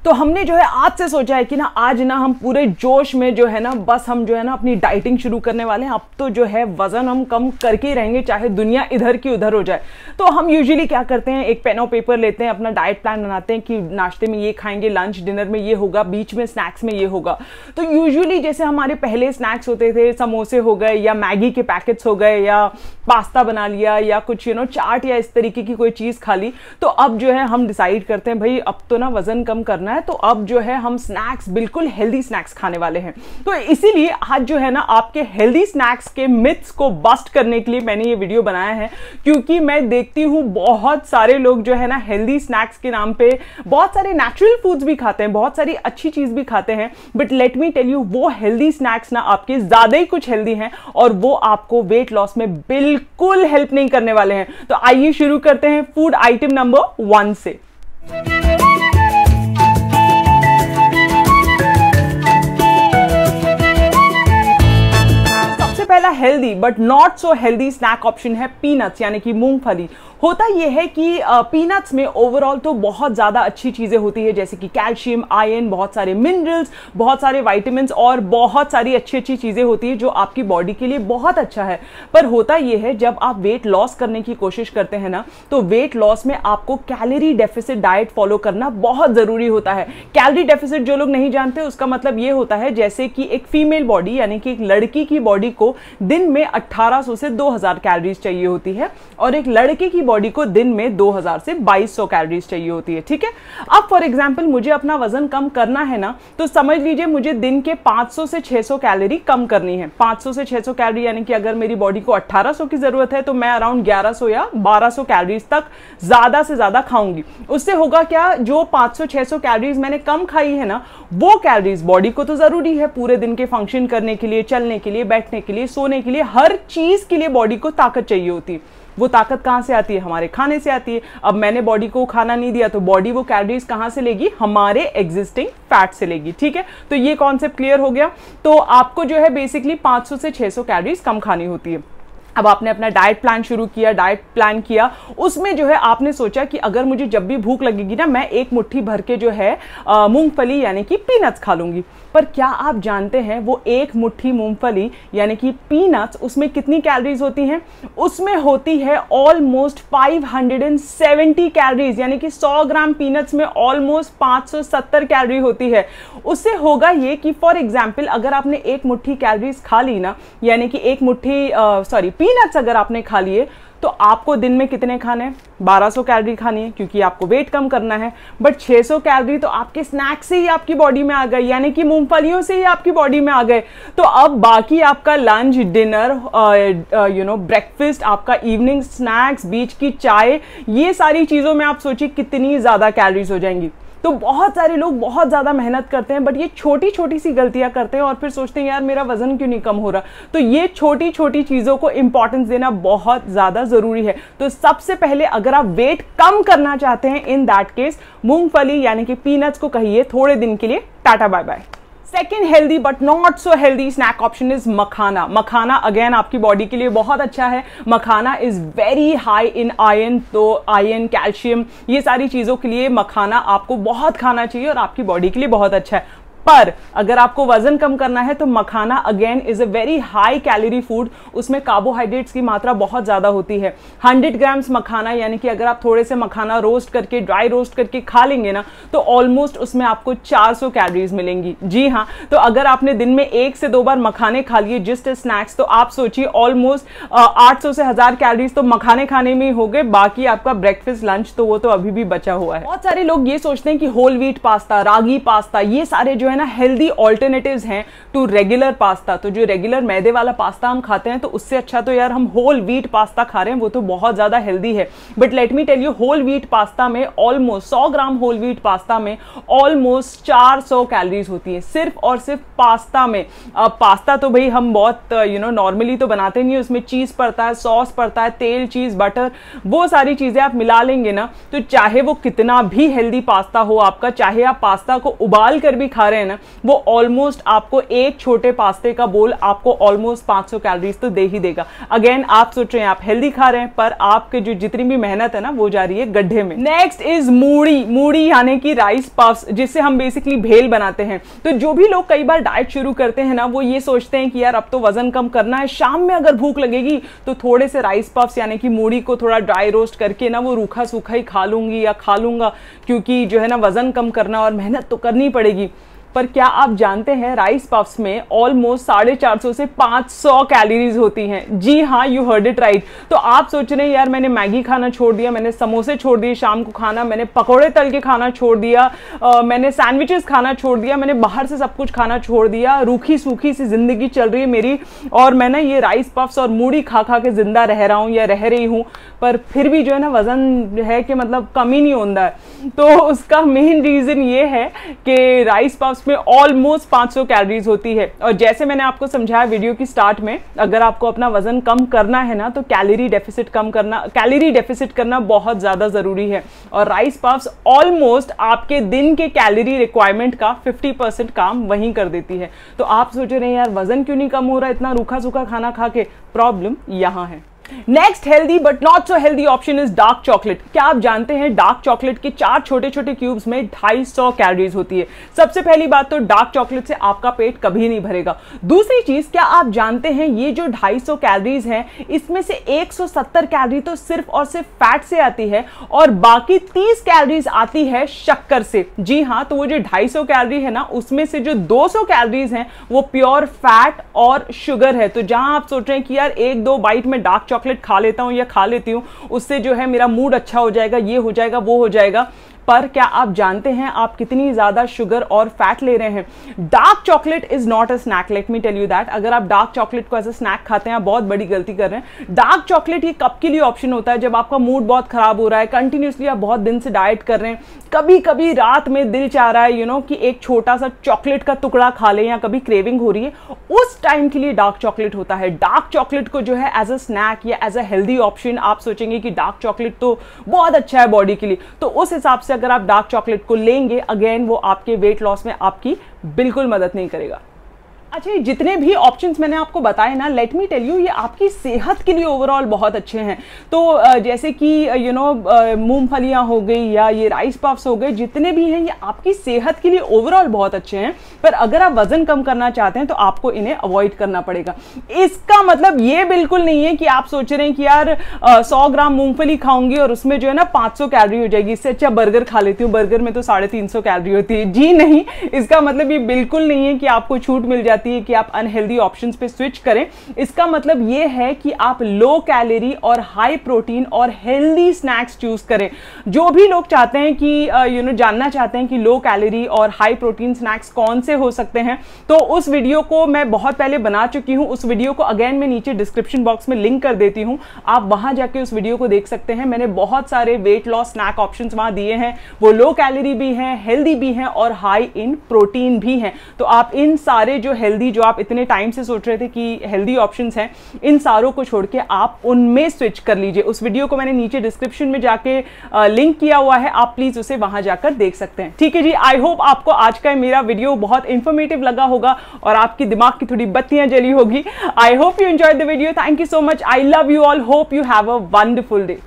तो हमने जो है आज से सोचा है कि ना आज ना हम पूरे जोश में जो है ना बस हम जो है ना अपनी डाइटिंग शुरू करने वाले हैं। अब तो जो है वजन हम कम करके ही रहेंगे, चाहे दुनिया इधर की उधर हो जाए। तो हम यूजुअली क्या करते हैं, एक पेन और पेपर लेते हैं, अपना डाइट प्लान बनाते हैं कि नाश्ते में ये खाएंगे, लंच डिनर में ये होगा, बीच में स्नैक्स में ये होगा। तो यूजुअली जैसे हमारे पहले स्नैक्स होते थे, समोसे हो गए या मैगी के पैकेट्स हो गए या पास्ता बना लिया या कुछ चाट या इस तरीके की कोई चीज खा ली। तो अब जो है हम डिसाइड करते हैं भाई अब तो ना वजन कम करना है, तो अब जो है हम स्नैक्स बिल्कुल हेल्दी स्नैक्स खाने वाले हैं। तो इसीलिए आज जो है ना आपके हेल्दी स्नैक्स के मिथ्स को बस्ट करने के लिए मैंने ये वीडियो बनाया है, क्योंकि मैं देखती हूँ बहुत सारे लोग जो है ना हेल्दी स्नैक्स के नाम पे बहुत सारे नेचुरल फूड्स भी खाते हैं, बहुत सारी अच्छी चीज भी खाते हैं, but let me tell you वो हेल्दी स्नैक्स ना आपके ज्यादा ही कुछ हेल्दी हैं और वो आपको वेट लॉस में बिल्कुल हेल्प नहीं करने वाले हैं। तो आइए शुरू करते हैं फूड आइटम नंबर 1 से। पहला healthy but not so healthy snack option है पीनट्स, यानी कि मूंगफली। होता यह है कि पीनट्स में ओवरऑल तो बहुत ज़्यादा अच्छी चीज़ें होती है, जैसे कि कैल्शियम, आयरन, बहुत सारे मिनरल्स, बहुत सारे वाइटामिन्स और बहुत सारी अच्छी अच्छी चीज़ें होती है जो आपकी बॉडी के लिए बहुत अच्छा है। पर होता यह है जब आप वेट लॉस करने की कोशिश करते हैं ना, तो वेट लॉस में आपको कैलोरी डेफिसिट डाइट फॉलो करना बहुत ज़रूरी होता है। कैलोरी डेफिसिट जो लोग नहीं जानते उसका मतलब ये होता है जैसे कि एक फीमेल बॉडी यानी कि एक लड़की की बॉडी को दिन में 1800 से 2000 कैलोरीज चाहिए होती है और एक लड़के की बॉडी को दिन में 2000 से 2200 कैलोरीज चाहिए होती है। ठीक है, अब फॉर एग्जांपल मुझे अपना वजन कम करना है ना, तो समझ लीजिए मुझे दिन के 500 से 600 कैलोरी कम करनी है। 500 से 600 कैलोरी यानी कि अगर मेरी बॉडी को 1800 की जरूरत है तो मैं अराउंड 1100 या 1200 कैलोरीज तक ज्यादा से ज्यादा खाऊंगी। उससे होगा क्या, जो 500-600 कैलोरीज मैंने कम खाई है ना, वो कैलोरीज बॉडी को तो जरूरी है पूरे दिन के फंक्शन करने के लिए, चलने के लिए, बैठने के लिए, सोने के लिए, हर चीज के लिए बॉडी को ताकत चाहिए होती है। वो ताकत कहां से आती है? हमारे खाने से आती है। अब मैंने बॉडी को खाना नहीं दिया तो बॉडी वो कैलोरीज कहां से लेगी? हमारे एग्जिस्टिंग फैट से लेगी। ठीक है, तो ये कॉन्सेप्ट क्लियर हो गया। तो आपको जो है बेसिकली 500 से 600 कैलोरीज कम खानी होती है। अब आपने अपना डाइट प्लान शुरू किया, डाइट प्लान किया, उसमें जो है आपने सोचा कि अगर मुझे जब भी भूख लगेगी ना, मैं एक मुट्ठी भर के जो है मूंगफली यानी कि पीनट्स खा लूंगी। पर क्या आप जानते हैं वो एक मुट्ठी मूंगफली यानी कि पीनट्स, उसमें कितनी कैलोरीज होती हैं? उसमें होती है ऑलमोस्ट 570 कैलोरीज, यानी कि 100 ग्राम पीनट्स में ऑलमोस्ट 570 कैलोरी होती है। उससे होगा ये कि फॉर एग्जाम्पल अगर आपने एक मुट्ठी कैलोरीज खा ली ना, यानी कि एक मुट्ठी पीनट्स अगर आपने खा लिए, तो आपको दिन में कितने खाने हैं? 1200 कैलोरी खानी है, क्योंकि आपको वेट कम करना है। बट 600 कैलोरी तो आपके स्नैक्स से ही आपकी बॉडी में आ गई, यानी कि मूंगफलियों से ही आपकी बॉडी में आ गए। तो अब बाकी आपका लंच, डिनर, ब्रेकफास्ट, आपका इवनिंग स्नैक्स, बीच की चाय, ये सारी चीजों में आप सोचिए कितनी ज्यादा कैलोरीज हो जाएंगी। तो बहुत सारे लोग बहुत ज़्यादा मेहनत करते हैं बट ये छोटी छोटी सी गलतियां करते हैं और फिर सोचते हैं यार मेरा वजन क्यों नहीं कम हो रहा। तो ये छोटी छोटी चीज़ों को इंपॉर्टेंस देना बहुत ज़्यादा ज़रूरी है। तो सबसे पहले अगर आप वेट कम करना चाहते हैं, इन दैट केस मूंगफली यानी कि पीनट्स को कहिए थोड़े दिन के लिए tata bye bye. Second healthy but not so healthy snack option is makhana. Makhana again आपकी बॉडी के लिए बहुत अच्छा है। Makhana is very high in iron, तो आयरन, कैल्शियम, ये सारी चीज़ों के लिए मखाना आपको बहुत खाना चाहिए और आपकी बॉडी के लिए बहुत अच्छा है। पर अगर आपको वजन कम करना है तो makhana again is a very high calorie food. उसमें कार्बोहाइड्रेट्स की मात्रा बहुत ज्यादा होती है। 100 ग्राम्स मखाना यानी कि अगर आप थोड़े से मखाना रोस्ट करके, ड्राई रोस्ट करके खा लेंगे ना, तो ऑलमोस्ट उसमें आपको 400 कैलोरीज मिलेंगी। जी हाँ, तो अगर आपने दिन में 1 से 2 बार मखाने खा लिए जस्ट स्नैक्स, तो आप सोचिए ऑलमोस्ट 800 से 1000 कैलोरीज तो मखाने खाने में ही हो गए। बाकी आपका ब्रेकफास्ट, लंच तो वो तो अभी भी बचा हुआ है। बहुत सारे लोग ये सोचते हैं कि होल व्हीट पास्ता, रागी पास्ता, ये सारे जो है ना हेल्दी ऑल्टरनेटिव्स हैं टू रेगुलर पास्ता। तो जो रेगुलर मैदे वाला पास्ता हम खाते हैं तो उससे अच्छा तो यार हम होल व्हीट पास्ता खा रहे हैं, वो तो बहुत ज्यादा हेल्दी है। But let me tell you, whole wheat pasta में almost 100 gram whole wheat pasta में ऑलमोस्ट 400 कैलोरीज होती है, सिर्फ और सिर्फ पास्ता में। पास्ता तो भाई हम बहुत नॉर्मली तो बनाते नहीं है, उसमें चीज पड़ता है, सॉस पड़ता है, तेल, चीज, बटर, वो सारी चीजें आप मिला लेंगे ना, तो चाहे वो कितना भी हेल्दी पास्ता हो आपका, चाहे आप पास्ता को उबाल कर भी खा रहे हैं ना, वो ऑलमोस्ट आपको एक छोटे पास्ते का बोल आपको ऑलमोस्ट 500 कैलोरीज तो दे ही देगा। अगेन आप सोच रहे हैं आप हेल्दी खा रहे हैं, पर आपके जो जितनी भी मेहनत है ना वो जा रही है गड्ढे में। नेक्स्ट इज मूढ़ी। मूढ़ी यानी कि राइस पफ्स, जिससे हम बेसिकली भेल बनाते हैं। तो जो भी लोग कई बार डाइट शुरू करते हैं ना, वो ये सोचते हैं कि यार अब तो वजन कम करना है, शाम में अगर भूख लगेगी तो थोड़े से राइस पफ्स यानी कि मूढ़ी को थोड़ा ड्राई रोस्ट करके ना वो रूखा सूखा ही खा लूंगी या खा लूंगा, क्योंकि जो है ना वजन कम करना और मेहनत तो करनी पड़ेगी। पर क्या आप जानते हैं राइस पफ्स में ऑलमोस्ट 450 से 500 कैलोरीज होती हैं। जी हाँ, यू हर्ड इट राइट। तो आप सोच रहे हैं यार मैंने मैगी खाना छोड़ दिया, मैंने समोसे छोड़ दिए शाम को खाना, मैंने पकौड़े तल के खाना छोड़ दिया, मैंने सैंडविचेस खाना छोड़ दिया, मैंने बाहर से सब कुछ खाना छोड़ दिया, रूखी सूखी सी जिंदगी चल रही है मेरी, और मैं ना ये राइस पफ्स और मूढ़ी खा खा के जिंदा रह रहा हूँ या रह रही हूँ, पर फिर भी जो है ना वजन है कि मतलब कम ही नहीं होता है। तो उसका मेन रीजन ये है कि राइस पफ्स में ऑलमोस्ट 500 कैलोरीज होती है। और जैसे मैंने आपको समझाया वीडियो की स्टार्ट में, अगर आपको अपना वजन कम करना है ना तो कैलोरी डेफिसिट करना बहुत ज्यादा जरूरी है। और राइस पफ्स ऑलमोस्ट आपके दिन के कैलोरी रिक्वायरमेंट का 50% काम वहीं कर देती है। तो आप सोच रहे हैं यार वजन क्यों नहीं कम हो रहा इतना रूखा सूखा खाना खा के? प्रॉब्लम यहां है। Next healthy but not so healthy option is dark chocolate. क्या आप जानते हैं डार्क चॉकलेट के 4 छोटे छोटे क्यूब्स में 250 कैलोरीज होती है। सबसे पहली बात तो डार्क चॉकलेट से आपका पेट कभी नहीं भरेगा। दूसरी चीज, क्या आप जानते हैं ये जो 250 कैलोरीज हैं इसमें से 170 कैलोरी तो सिर्फ और सिर्फ फैट से आती है और बाकी 30 कैलोरीज आती है शक्कर से। जी हाँ, तो वो जो 250 कैलोरी है ना उसमें से जो 200 कैलोरीज हैं वो प्योर फैट और शुगर है। तो जहां आप सोच रहे हैं कि यार 1-2 बाइट में डार्क चॉकलेट खा लेता हूं या खा लेती हूं, उससे जो है मेरा मूड अच्छा हो जाएगा, ये हो जाएगा, वो हो जाएगा, पर क्या आप जानते हैं आप कितनी ज्यादा शुगर और फैट ले रहे हैं? Dark chocolate is not a snack, let me tell you that. अगर आप डार्क चॉकलेट को एज अ स्नैक खाते हैं आप बहुत बड़ी गलती कर रहे हैं। डार्क चॉकलेट ये कब के लिए ऑप्शन होता है? जब आपका मूड बहुत खराब हो रहा है, कंटिन्यूसली आप बहुत दिन से डाइट कर रहे हैं, कभी कभी रात में दिल चाह रहा है कि एक छोटा सा चॉकलेट का टुकड़ा खा ले, या कभी क्रेविंग हो रही है, उस टाइम के लिए डार्क चॉकलेट होता है। डार्क चॉकलेट को जो है एज अ स्नैक या एज अ हेल्दी ऑप्शन आप सोचेंगे कि डार्क चॉकलेट तो बहुत अच्छा है बॉडी के लिए, तो उस हिसाब से अगर आप डार्क चॉकलेट को लेंगे, अगेन वो आपके वेट लॉस में आपकी बिल्कुल मदद नहीं करेगा। अच्छा, जितने भी ऑप्शंस मैंने आपको बताए ना, लेट मी टेल यू, ये आपकी सेहत के लिए ओवरऑल बहुत अच्छे हैं। तो जैसे कि मूंगफलियां हो गई या ये राइस पफ्स हो गए, जितने भी हैं ये आपकी सेहत के लिए ओवरऑल बहुत अच्छे हैं। पर अगर आप वजन कम करना चाहते हैं तो आपको इन्हें अवॉइड करना पड़ेगा। इसका मतलब ये बिल्कुल नहीं है कि आप सोच रहे हैं कि यार 100 ग्राम मूंगफली खाऊंगी और उसमें जो है ना 500 कैलोरी हो जाएगी, इससे अच्छा बर्गर खा लेती हूँ, बर्गर में तो 350 कैलोरी होती है। जी नहीं, इसका मतलब ये बिल्कुल नहीं है कि आपको छूट मिल जाती है कि आप अनहेल्दी ऑप्शंस पे स्विच करें। इसका मतलब यह है कि आप लो कैलोरी और हाई प्रोटीन और हेल्दी स्नैक्स चूज करें। जो भी लोग चाहते हैं कि जानना चाहते हैं कि लो कैलोरी और हाई प्रोटीन स्नैक्स कौन से हो सकते हैं, तो उस वीडियो को मैं बहुत पहले बना चुकी हूं। उस वीडियो को अगेन मैं नीचे डिस्क्रिप्शन बॉक्स में लिंक कर देती हूं, आप वहां जाके उस वीडियो को देख सकते हैं। मैंने बहुत सारे वेट लॉस स्नैक ऑप्शंस वहां दिए हैं, वो लो कैलोरी भी हैं, हेल्दी भी हैं और हाई इन प्रोटीन भी हैं। तो आप इन सारे जो हेल्दी, जो आप इतने टाइम से सोच रहे थे कि हेल्दी ऑप्शंस हैं, इन सारों को छोड़ के आप उनमें स्विच कर लीजिए। उस वीडियो को मैंने नीचे डिस्क्रिप्शन में जाके लिंक किया हुआ है, आप प्लीज उसे वहां जाकर देख सकते हैं। ठीक है जी, आई होप आपको आज का मेरा वीडियो बहुत इंफॉर्मेटिव लगा होगा और आपकी दिमाग की थोड़ी बत्तियां जली होगी। I hope you enjoyed the video. Thank you so much. I love you all. Hope you have a wonderful day.